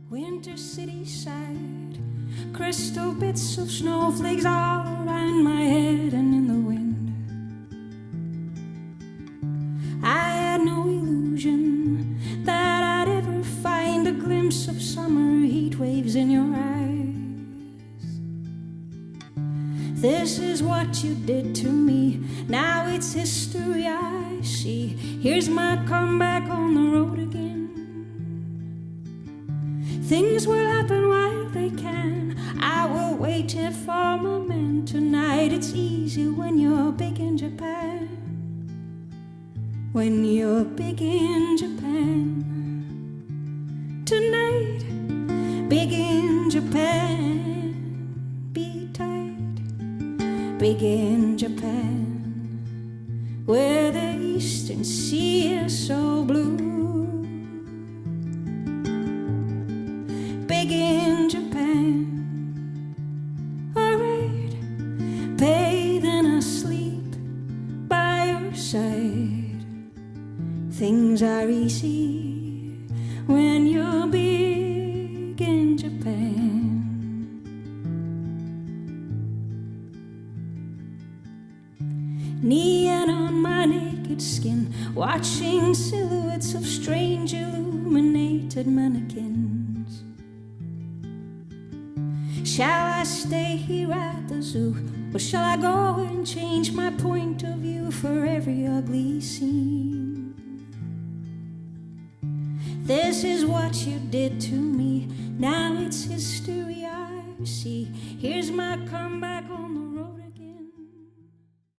winter city side, crystal bits of snowflakes all around my head and in the wind. I had no illusion that I'd ever find a glimpse of summer heat waves in your eyes. This is what you did to me, now it's history I see. Here's my comeback on the road again. Things will happen while they can, I will wait here for my man. Tonight it's easy when you're big in Japan. When you're big in Japan. Tonight, big in Japan. Be tight, big in Japan, where the eastern sea is so blue. Big in Japan, alright, bathe and asleep by your side. Things are easy when you're big in Japan. Neon on my naked skin, watching silhouettes of strange illuminated mannequins. Shall I stay here at the zoo, or shall I go and change my point of view for every ugly scene? This is what you did to me, now it's history I see. Here's my comeback on the road.